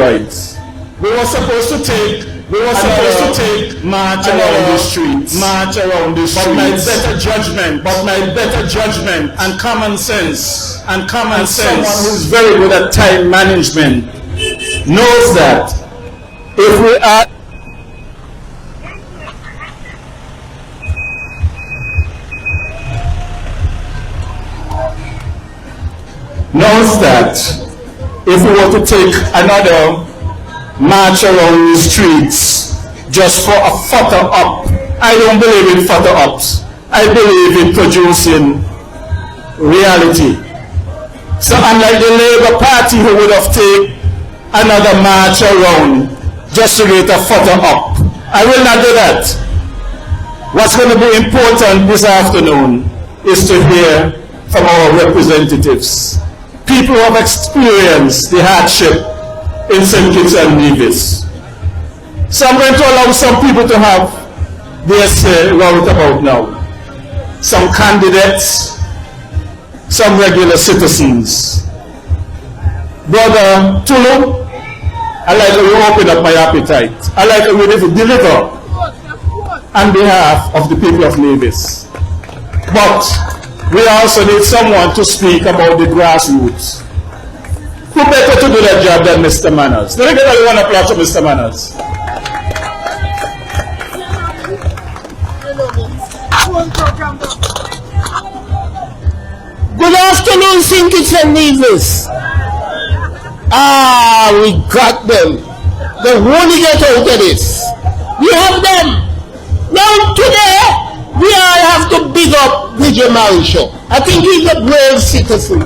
steroids. We were supposed to take march around the streets. But my better judgment and common sense someone who's very good at time management knows that if we are if we were to take another march around the streets just for a photo op, I don't believe in photo ops. I believe in producing reality. So unlike the Labour Party who would have taken another march around just to get a photo op, I will not do that. What's going to be important this afternoon is to hear from our representatives, people who have experienced the hardship in St. Kitts and Nevis. So I'm going to allow some people to have their say roundabout now. Some candidates, some regular citizens. Brother Tulu, I like how you open up my appetite. I like how you deliver on behalf of the people of Nevis. But we also need someone to speak about the grassroots. Who better to do that job than Mr. Manners? Let me get everyone applause to Mr. Manners. Good afternoon, St. Kitts and Nevis. We got them. They want to get out of this. We have them. Now today, we all have to big up Vijay Marisha. I think he's a brave citizen.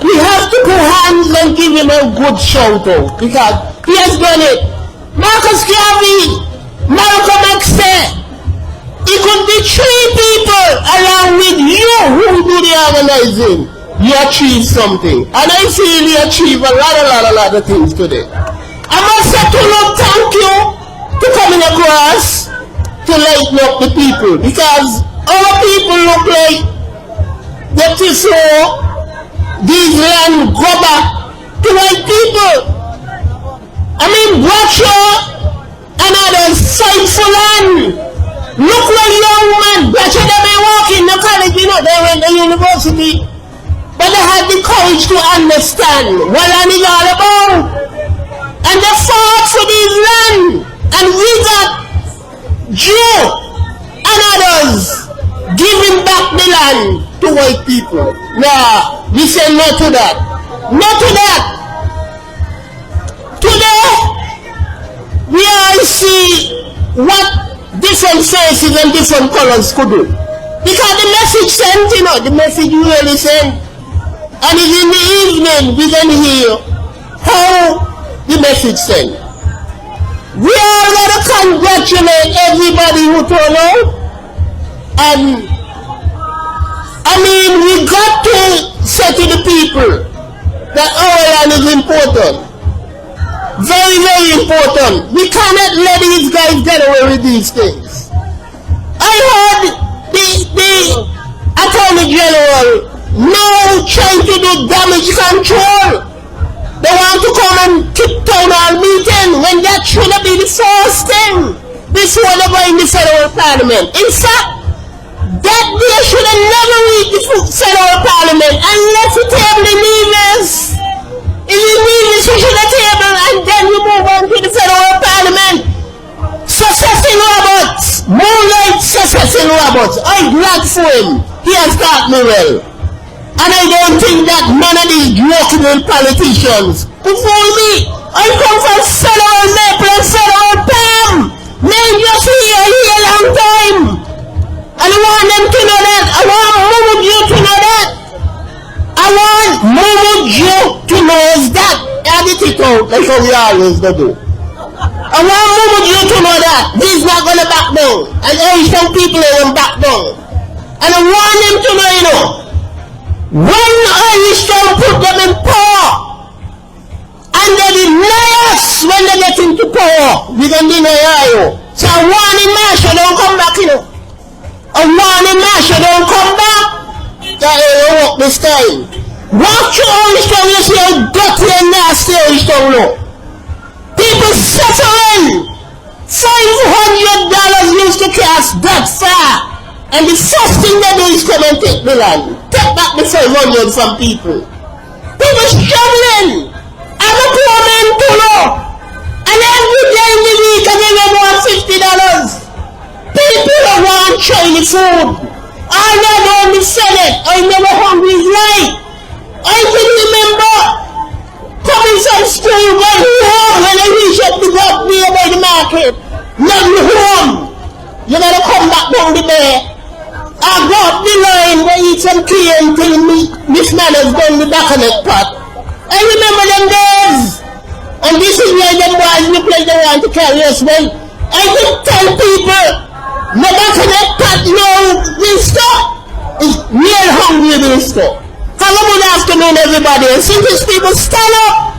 We have to put hands and give him a good shout out because he has done it. Marcus Garvey, Malcolm X, it could be 3 people along with you who do the organizing. You achieve something. And I feel you achieve a lot of things today. I must say to Lord, thank you to coming across to lighten up the people because our people look like they prefer these land go back to white people. I mean, Bradshaw and others fight for land. Look like young man, Bradshaw, they may walk in the college, you know, they went to university. But they had the courage to understand what land is all about. And they fought for this land. And we got Joe and others giving back the land to white people. Now, we say no to that. No to that. Today, we all see what different faces and different colors could do. Because the message sent, you know, the message you really sent. And it's in the evening we can hear how the message sent. We all got to congratulate everybody who turned out. And I mean, we got to say to the people that our land is important. Very, very important. We cannot let these guys get away with these things. I heard the Attorney General now trying to do damage control. They want to come and keep town hall meeting when that should have been the first thing before they go in the federal parliament. In fact, that they should have never reached the federal parliament unless the table in Nevis. If you Nevis, you should have table and then you move on to the federal parliament. Successing Roberts, more like successing Roberts. I'm glad for him. He has taught me well. And I don't think that none of these local politicians who fool me. I come from federal Maple and federal Palm. Men just here a long time. And I want them to know that. I want Mumuju to know that. I want Mumuju to know that. Edit it out like how we always do. I want Mumuju to know that. He's not going to back down. And some people ain't back down. And I want them to know, you know, when Irish don't put them in power, and they deny us when they get into power, we can deny you. So I want him, Marshall, don't come back, you know. I want him, Marshall, don't come back. That ain't work this time. Watch your Irish tongue, you see how dirty and nasty Irish tongue look. is suffering. $500 used to cast that far. And the first thing they do is come and take the land. Take back the 500 from people. People struggling. I'm a poor man too low. And every day in the week I give them $50. People don't want Chinese food. All they do in the Senate, I never hungry is right. I can remember coming from school, going home when I reach up the block near by the market. Not the home. You gotta come back down the day. I go up the line where I eat some tea until Miss Manners down the back of the pot. I remember them days. And this is where them boys look like they want to carry us well. I can tell people, no back of the pot, no, will stop. It's real hungry will stop. Have a good afternoon, everybody. And since these people stand up,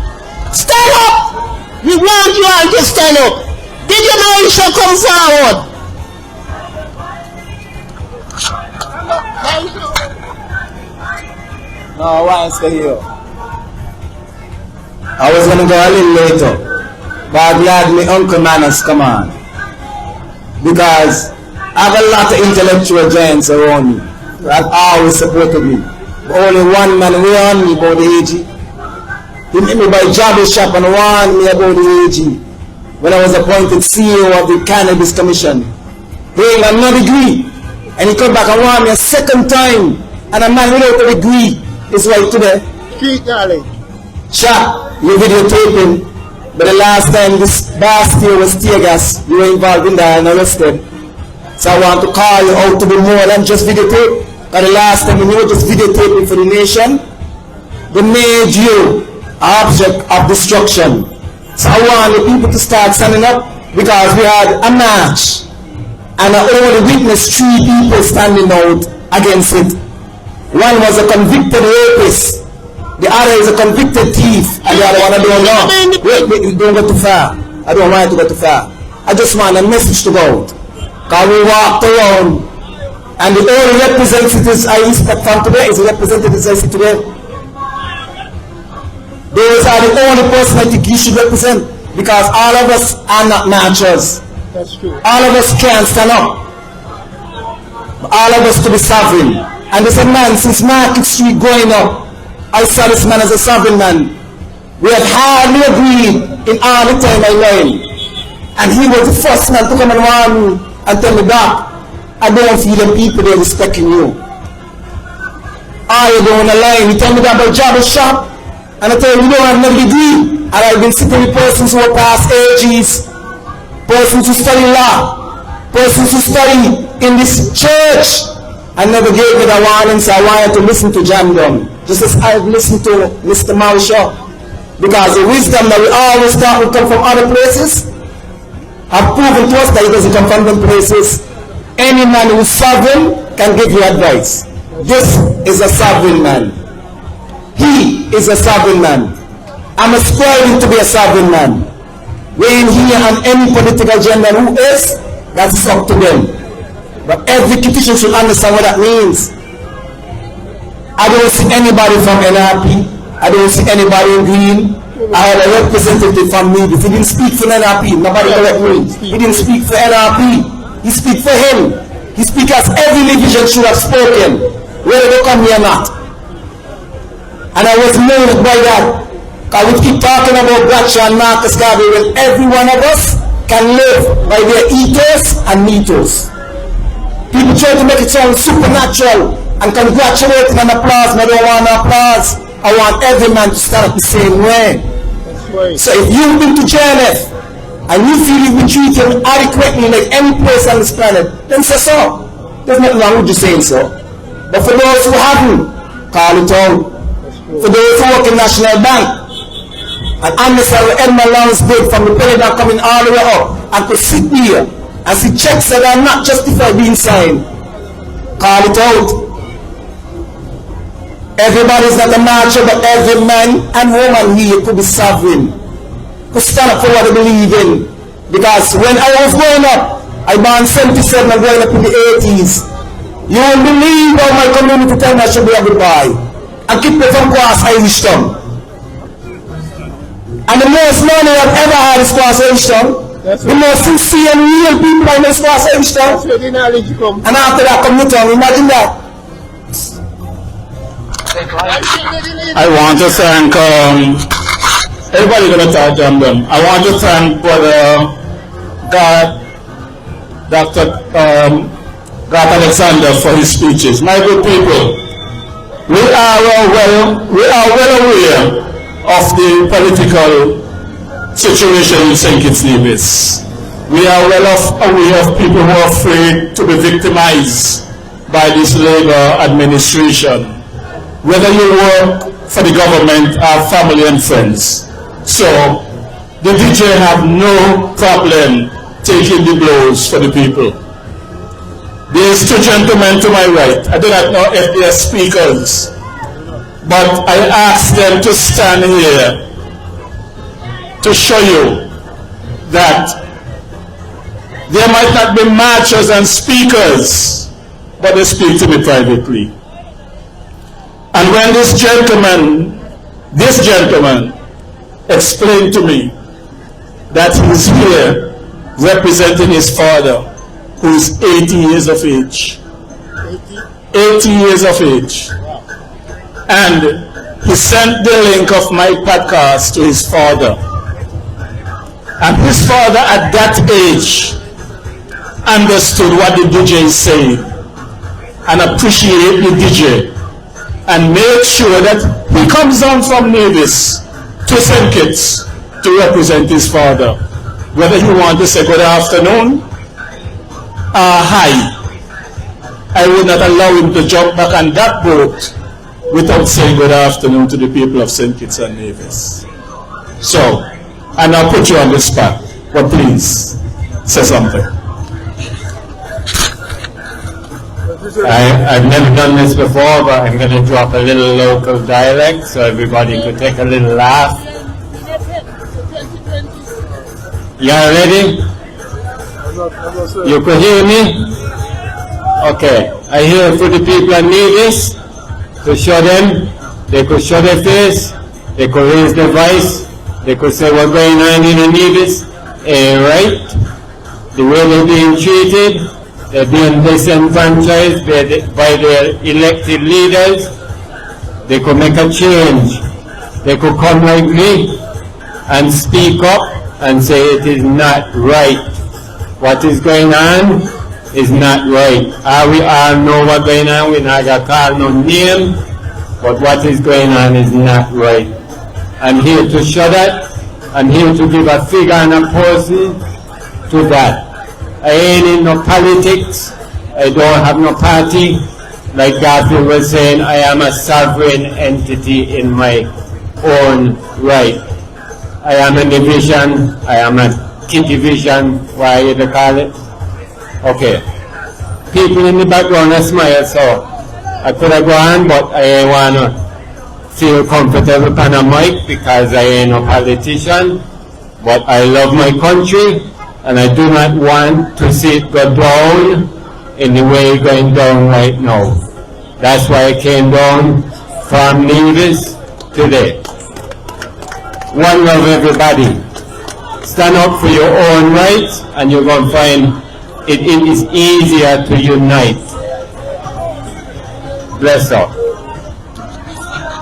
stand up. We want you all to stand up. Did you know you shall come forward? No, why stay here? I was gonna go a little later, but I'm glad my Uncle Manners come on. Because I have a lot of intellectual giants around me that always supported me. But only one man warned me about the AG. He made me buy job shop and warned me about the AG when I was appointed CEO of the Cannabis Commission. He had no degree. And he come back and warned me a second time. And a man without a degree is right today. Keep darling. Chap, you're videotaping. But the last time this bastard was tear gas, you were involved in that and arrested. So I want to call you out to be more than just videotape. Because the last time when you were just videotaping for the nation, they made you an object of destruction. So I want the people to start standing up because we had a march and I only witnessed 3 people standing out against it. One was a convicted rapist, the other is a convicted thief, and the other one I don't know. Wait, don't go too far. I don't want you to go too far. I just want a message to go out. Because we walked around and the only representatives I expect from today is the representatives I see today. Those are the only person I think you should represent because all of us are not marchers. That's true. All of us can't stand up. But all of us to be sovereign. And there's a man since Market Street going up. I saw this man as a sovereign man. We had hardly agreed in all the time I learned. And he was the first man to come and warn me and tell me that I don't feel them people they're respecting you. I don't lie. He told me that about job shop. And I tell you, you don't have no degree. And I've been sitting with persons who are past ages, persons who study law, persons who study in this church. I never gave me the warning, so I wanted to listen to Jam Dum. Just as I've listened to Mr. Maushaw. Because the wisdom that we always thought would come from other places have proven to us that it doesn't come from them places. Any man who is sovereign can give you advice. This is a sovereign man. He is a sovereign man. I'm aspiring to be a sovereign man. Weighing here on any political agenda who is, that's up to them. But every Kitchen should understand what that means. I don't see anybody from NRP. I don't see anybody in Green. I had a representative from me. If he didn't speak for NRP, nobody correct me. He didn't speak for NRP. He speak for him. He speak as every division should have spoken, whether they come here or not. And I was moved by that. Because we keep talking about Bradshaw and Marcus Garvey when every one of us can live by their ethos and mythos. People try to make it sound supernatural and congratulating and applause. I don't want applause. I want every man to stand up the same way. Right. So if you've been to JNF and you feel you've been treated adequately like any place on this planet, then say so. There's nothing wrong with you saying so. But for those who haven't, call it out. For those who work in National Bank and understand where Edmund Lawrence did from the penny down coming all the way up and could sit here and see checks that are not justified being signed, call it out. Everybody's not a marcher, but every man and woman here could be sovereign, could stand up for what they believe in. Because when I was growing up, I born 77 and growing up in the 80s. You won't believe how my community told me I should be a good boy and keep me from cross Irish tongue. And the most money I've ever had is Cross H-Town. The most sincere and real people in this Cross H-Town. And after that come the town. Imagine that. I want to thank everybody gonna talk to them. I want to thank Brother Dr. God Alexander for his speeches. My good people, we are well aware of the political situation in St. Kitts Nevis. We are well aware of people who are afraid to be victimized by this Labour administration, whether you work for the government or family and friends. So the DJ have no problem taking the blows for the people. These two gentlemen to my right, I do not know if they are speakers, but I ask them to stand here to show you that there might not be marchers and speakers, but they speak to me privately. And when this gentleman explained to me that he's here representing his father, who is 80 years of age. 80 years of age. And he sent the link of my podcast to his father. And his father at that age understood what the DJ is saying and appreciate the DJ and make sure that he comes down from Nevis to St. Kitts to represent his father. Whether you want to say good afternoon, hi, I would not allow him to jump back on that boat without saying good afternoon to the people of St. Kitts and Nevis. So, and I'll put you on the spot, but please, say something. I've never done this before, but I'm going to drop a little local dialect so everybody could take a little laugh. Y'all ready? You could hear me? Okay. I hear for the people that need this, to show them, they could show their face, they could raise their voice, they could say what's going on in the Nevis, right? The way they're being treated, they're being disenfranchised by their elected leaders. They could make a change. They could come like me and speak up and say it is not right. What is going on is not right. We all know what's going on. We're not going to call no name, but what is going on is not right. I'm here to show that. I'm here to give a figure and a person to that. I ain't in no politics. I don't have no party. Like Garfield was saying, I am a sovereign entity in my own right. I am a division. I am a division. Why you call it? Okay. People in the background are smile, so I could have gone, but I ain't want to feel comfortable on a mic because I ain't no politician. But I love my country, and I do not want to see it go down in the way it's going down right now. That's why I came down from Nevis today. One love, everybody. Stand up for your own rights, and you're going to find it is easier to unite. Bless up.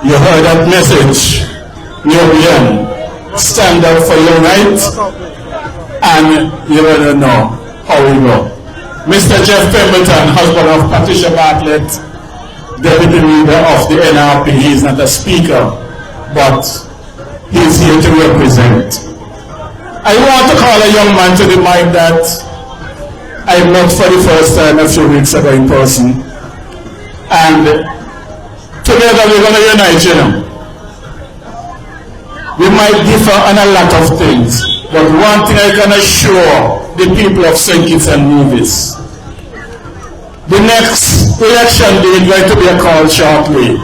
You heard that message. Young, stand up for your rights, and you better know how we go. Mr. Jeff Pemberton, husband of Patricia Bartlett, deputy leader of the NRP. He is not a speaker, but he is here to represent. I want to call a young man to the mic that I met for the first time a few weeks ago in person. And together we're going to unite, you know. We might differ on a lot of things, but one thing I can assure the people of St. Kitts and Nevis, the next election day is going to be a call shortly.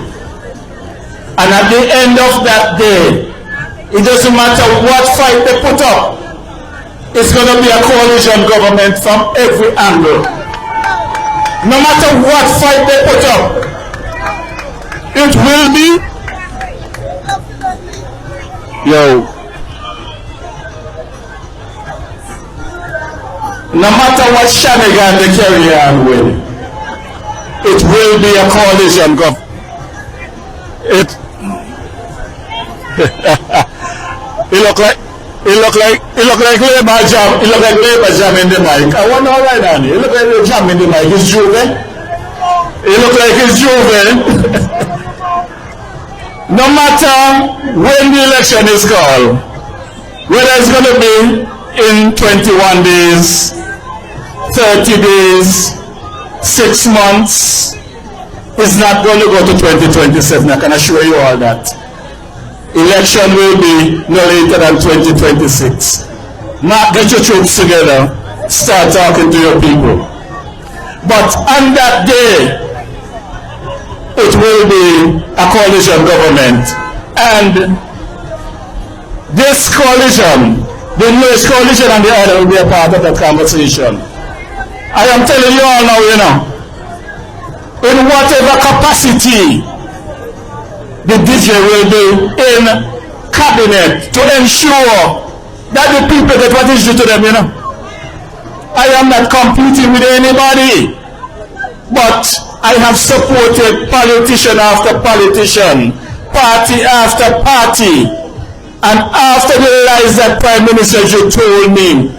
And at the end of that day, it doesn't matter what fight they put up, it's going to be a coalition government from every angle. No matter what fight they put up, it will be. Yo, no matter what shenanigan they carry on with, it will be a coalition government. It look like Labour jam. It look like Labour jam in the mic. I wonder all right, Annie. It look like they jam in the mic. It's Juve. It look like it's Juve. No matter when the election is called, whether it's going to be in 21 days, 30 days, 6 months, it's not going to go to 2027. I can assure you all that. Election will be no later than 2026. Mark, get your troops together, start talking to your people. But on that day, it will be a coalition government. And this coalition, the newest coalition and the other will be a part of that conversation. I am telling you all now, you know, in whatever capacity the DJ will be in cabinet to ensure that the people get what is due to them, you know. I am not competing with anybody, but I have supported politician after politician, party after party, and after the lies that Prime Minister you told me,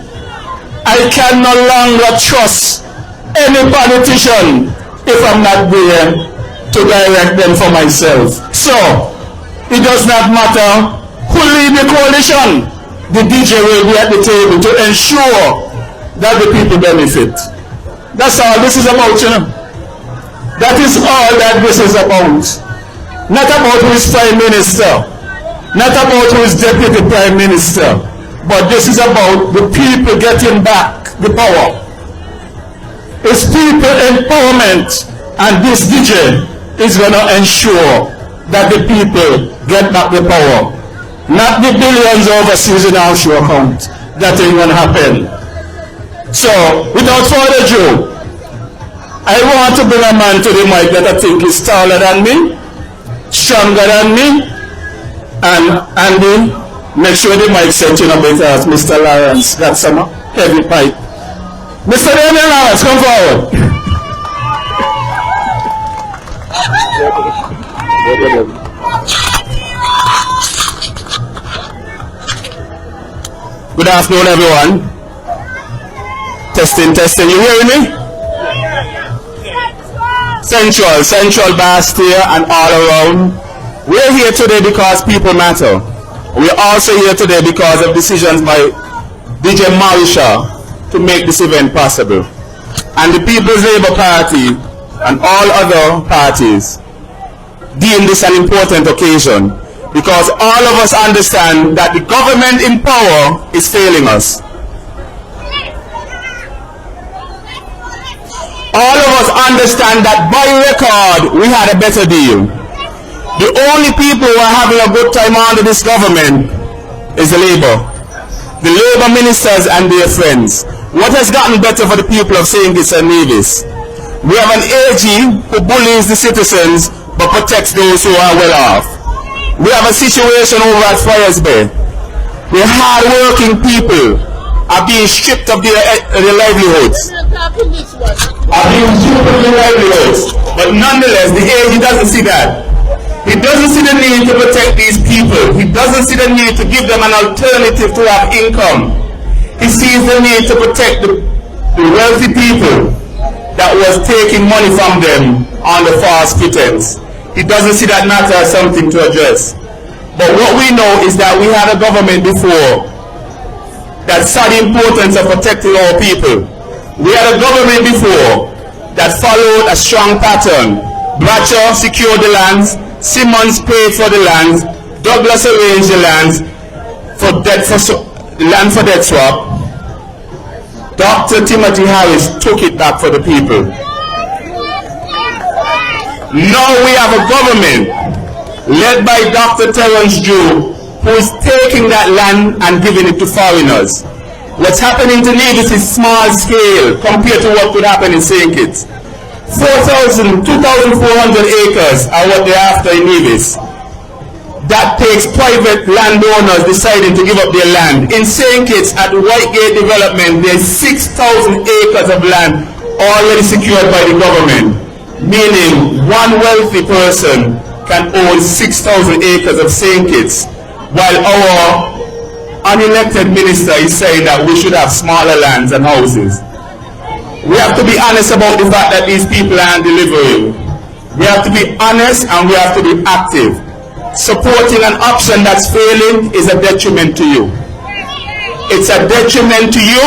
I can no longer trust any politician if I'm not there to direct them for myself. So, it does not matter who lead the coalition, the DJ will be at the table to ensure that the people benefit. That's all this is about, you know. That is all that this is about. Not about who is Prime Minister, not about who is Deputy Prime Minister, but this is about the people getting back the power. It's people empowerment, and this DJ is going to ensure that the people get back the power. Not the billions overseas in our offshore account. That ain't going to happen. So, without further ado, I want to bring a man to the mic that I think is taller than me, stronger than me, and Andy, make sure the mic set you know because Mr. Lawrence got some heavy pipe. Mr. Daniel Lawrence, come forward. Good afternoon, everyone. Testing, testing. You hearing me? Central, Bastille, and all around. We're here today because people matter. We're also here today because of decisions by DJ Marisha to make this event possible. And the People's Labour Party and all other parties deem this an important occasion because all of us understand that the government in power is failing us. All of us understand that by record we had a better deal. The only people who are having a good time under this government is the Labour ministers and their friends. What has gotten better for the people of St. Kitts and Nevis? We have an AG who bullies the citizens but protects those who are well off. We have a situation over at Friars Bay where hard-working people are being stripped of their livelihoods. But nonetheless, the AG doesn't see that. He doesn't see the need to protect these people. He doesn't see the need to give them an alternative to have income. He sees the need to protect the wealthy people that was taking money from them on the false pretense. He doesn't see that matter as something to address. But what we know is that we had a government before that saw the importance of protecting our people. We had a government before that followed a strong pattern. Bradshaw secured the lands, Simmons paid for the lands, Douglas arranged the lands for debt swap. Dr. Timothy Harris took it back for the people. Now we have a government led by Dr. Terence Drew who is taking that land and giving it to foreigners. What's happening to Nevis is small scale compared to what could happen in St. Kitts. 2,400 acres are what they're after in Nevis. that takes private landowners deciding to give up their land. In St. Kitts at Whitegate Development, there's 6,000 acres of land already secured by the government, meaning one wealthy person can own 6,000 acres of St. Kitts, while our unelected minister is saying that we should have smaller lands and houses. We have to be honest about the fact that these people aren't delivering. We have to be honest and we have to be active. Supporting an option that's failing is a detriment to you. It's a detriment to you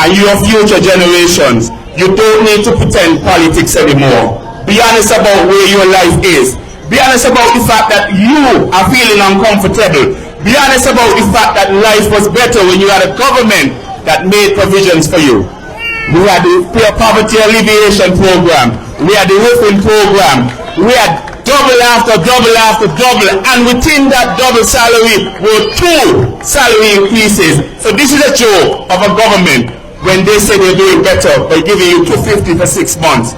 and your future generations. You don't need to pretend politics anymore. Be honest about where your life is. Be honest about the fact that you are feeling uncomfortable. Be honest about the fact that life was better when you had a government that made provisions for you. We had the poverty alleviation program. We had the roofing program. We had double after double after double, and within that double salary were 2 salary increases. So this is a joke of a government when they say they're doing better by giving you $250 for 6 months.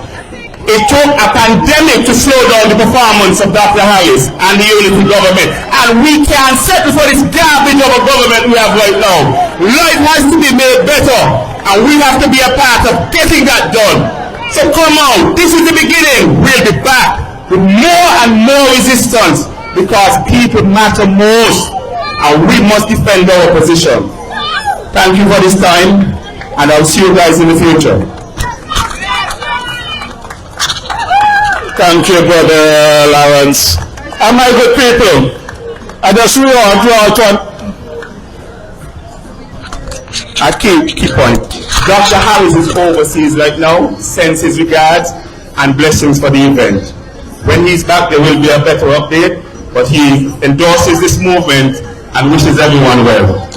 It took a pandemic to slow down the performance of Dr. Harris and the unity government, and we can't settle for this garbage of a government we have right now. Life has to be made better, and we have to be a part of getting that done. So come on, this is the beginning. We'll be back with more and more resistance because people matter most, and we must defend our position. Thank you for this time, and I'll see you guys in the future. Thank you, Brother Lawrence. And my good people, I just want a key point. Dr. Harris is overseas right now, sends his regards and blessings for the event. When he's back, there will be a better update, but he endorses this movement and wishes everyone well.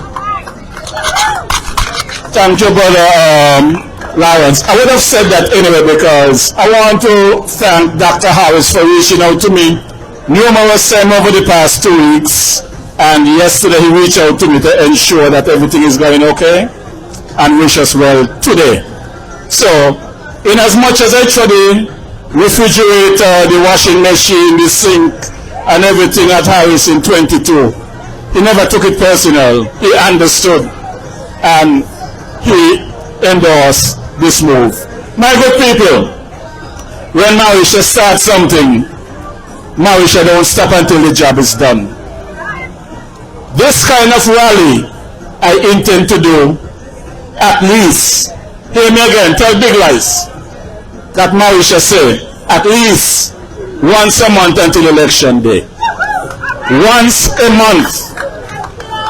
Thank you, Brother Lawrence. I would have said that anyway because I want to thank Dr. Harris for reaching out to me numerous times over the past 2 weeks, and yesterday he reached out to me to ensure that everything is going okay and wish us well today. So, in as much as I try the refrigerator, the washing machine, the sink, and everything at Harris in 22, he never took it personal. He understood and he endorsed this move. My good people, when Marisha starts something, Marisha don't stop until the job is done. This kind of rally I intend to do at least, hear me again, tell big lies, that Marisha say, at least once a month until election day. Once a month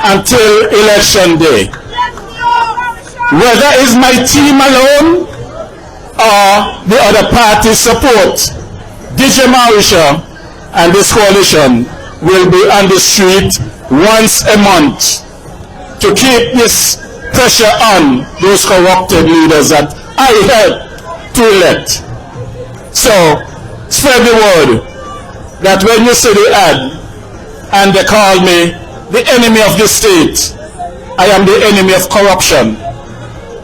until election day. Whether it's my team alone or the other party's support, DJ Marisha and this coalition will be on the street once a month to keep this pressure on those corrupted leaders that I helped to elect. So, spread the word that when you see the ad and they call me the enemy of the state, I am the enemy of corruption.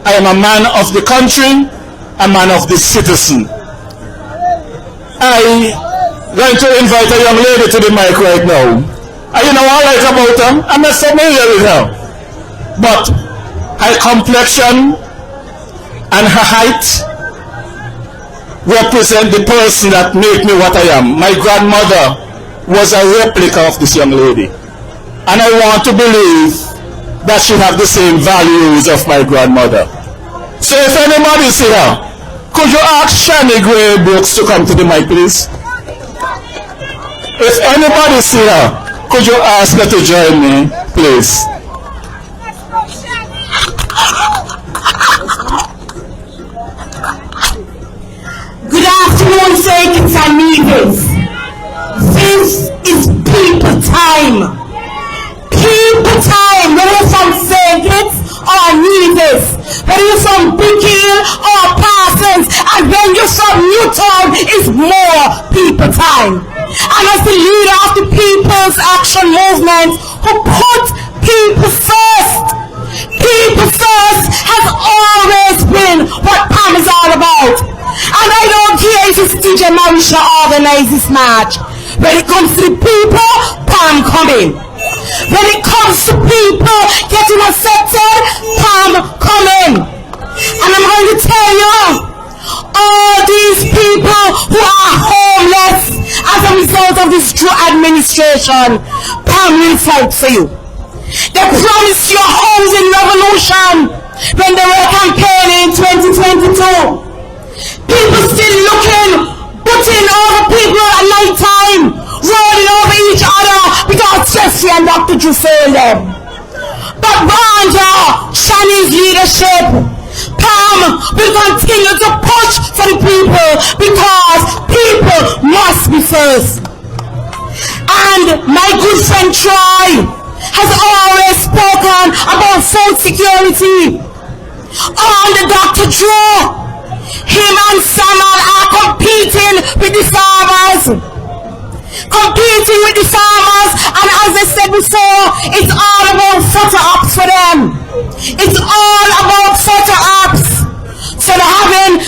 I am a man of the country, a man of the citizen. I'm going to invite a young lady to the mic right now. And you know what I like about her? I'm not familiar with her. But her complexion and her height represent the person that made me what I am. My grandmother was a replica of this young lady. And I want to believe that she have the same values of my grandmother. So if anybody see her, could you ask Shani Gray Brooks to come to the mic, please? If anybody see her, could you ask her to join me, please? Good afternoon, Circuits and Needles. This is people time. People time, whether you're from Circuits or Needles, whether you're from Big Hill or Parsons, and when you're from Newtown, it's more people time. And as the leader of the People's Action Movement who put people first has always been what PAM is all about. And I don't care if it's DJ Marisha organizes this march. When it comes to the people, Palm coming. When it comes to people getting accepted, Palm coming. And I'm going to tell you, all these people who are homeless as a result of this Drew administration, Palm will fight for you. They promised you homes in revolution when they were campaigning in 2022. People still looking, putting over people at night time, rolling over each other because Jeffrey and Dr. Drew failed them. But under Shani's leadership, Palm will continue to push for the people because people must be first. And my good friend Troy has always spoken about food security. Under Dr. Drew, him and Samuel are competing with the farmers. And as I said before, it's all about photo ops for them. It's all about photo ops. So they're having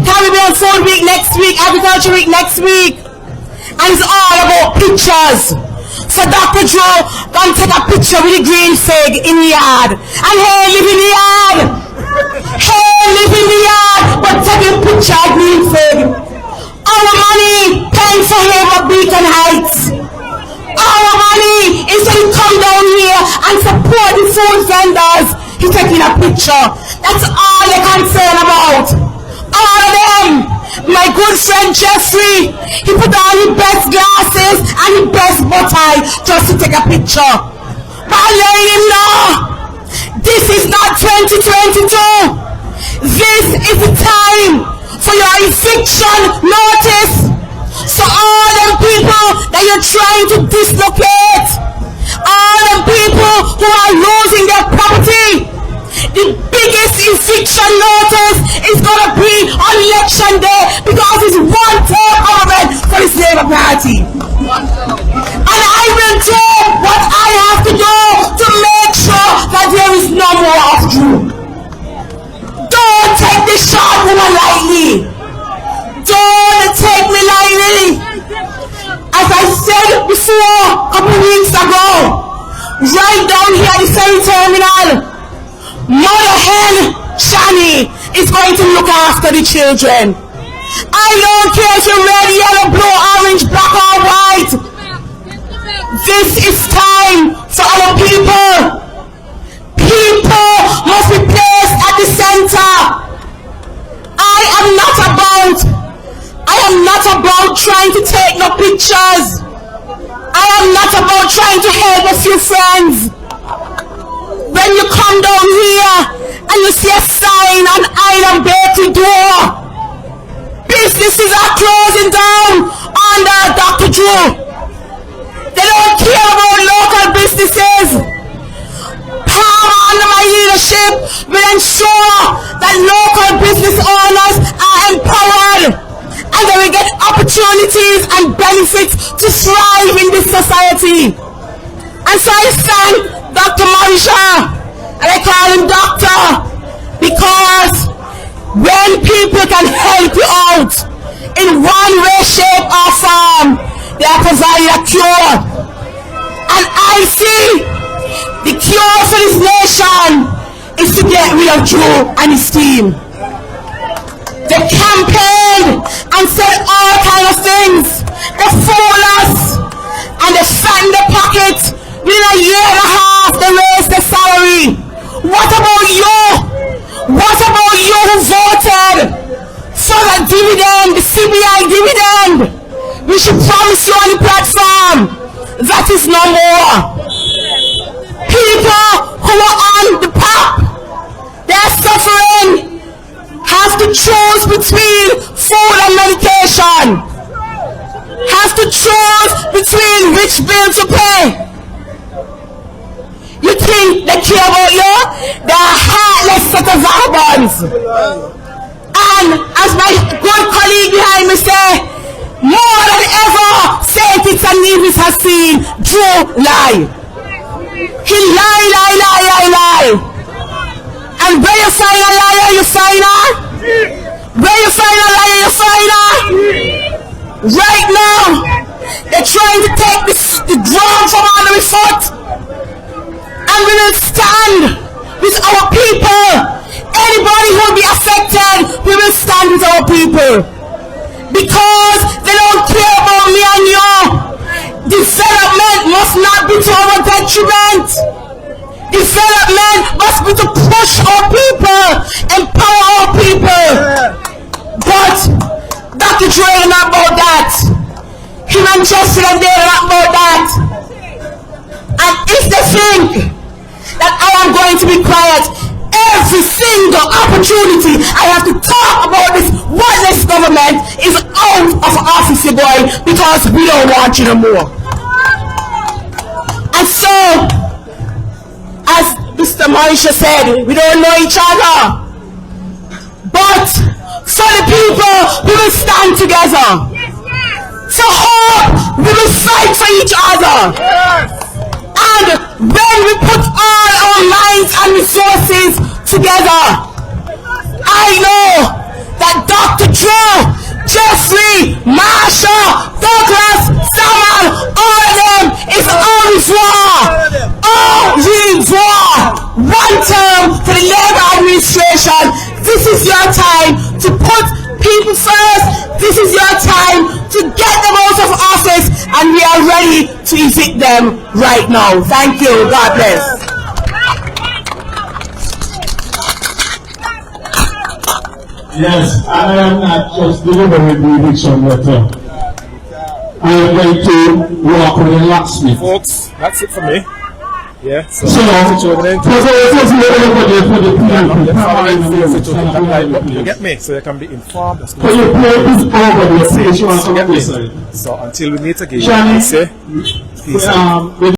Caribbean Food Week next week, Agriculture Week next week. And it's all about pictures. So Dr. Joe gonna take a picture with the green fig in the yard. And hey, live in the yard. Hey, live in the yard. But take a picture of green fig. Our money paying for him at Beacon Heights. Our money is to come down here and support the food vendors. He's taking a picture. That's all they're concerned about. All of them. My good friend Jeffrey, he put on his best glasses and his best bow tie just to take a picture. But I let him know, this is not 2022. This is the time for your eviction notice. So all them people that you're trying to dislocate, all them people who are losing their property, the biggest eviction notice is going to be on election day because it's one takeover for the Labour Party. And I will do what I have to do to make sure that there is no more of Drew. Don't take this shot woman lightly. Don't take me lightly. As I said before a couple weeks ago, right down here at the ferry terminal, Mother Hen Shani is going to look after the children. I don't care if you're red, yellow, blue, orange, black or white. This is time for our people. People must be placed at the center. I am not about trying to take no pictures. I am not about trying to help a few friends. When you come down here and you see a sign on Island Bakery door, businesses are closing down under Dr. Drew. They don't care about local businesses. Palm under my leadership will ensure that local business owners are empowered and they will get opportunities and benefits to thrive in this society. And so I thank Dr. Marisha, and I call him Doctor, because when people can help you out in one way, shape or form, they are providing a cure. And I see the cure for this nation is to get rid of Drew and his team. They campaigned and said all kinds of things. They fooled us and they fattened their pockets. Within a year and a half, they raised their salary. What about you? What about you who voted for that dividend, the CBI dividend? We should promise you on the platform. That is no more. People who are on the pop, they are suffering, have to choose between food and medication. Have to choose between which bill to pay. You think they care about you? They are heartless set of vagabonds. And as my good colleague behind me say, more than ever, St. Kitts and Nevis has seen Drew lie. He lie. And where you find a liar, you find her. Where you find a liar, you find her. Right now, They're trying to take the ground from under his foot. And we will stand with our people. Anybody who will be affected, we will stand with our people. Because they don't care about me and you. Development must not be to our detriment. Development must be to push our people, empower our people. But Dr. Dre is not about that. Him and Justin and they are not about that. And if they think that I am going to be quiet, every single opportunity I have to talk about this worthless government is out of office, boy, because we don't want you no more. And so, as Mr. Marisha said, we don't know each other. But for the people, we will stand together. For hope, we will fight for each other. And when we put all our minds and resources together, I know that Dr. Joe, Jeffrey, Marsha, Douglas, Samuel, all of them is au revoir. Au revoir. One term for the Labour administration. This is your time to put people first. This is your time to get them out of office, and we are ready to evict them right now. Thank you. God bless. Yes, I am not just delivering the eviction letter. I am going to walk with a locksmith. Folks, that's it for me. Yeah, so you get me, so you can be informed. So until we meet again, I say peace out.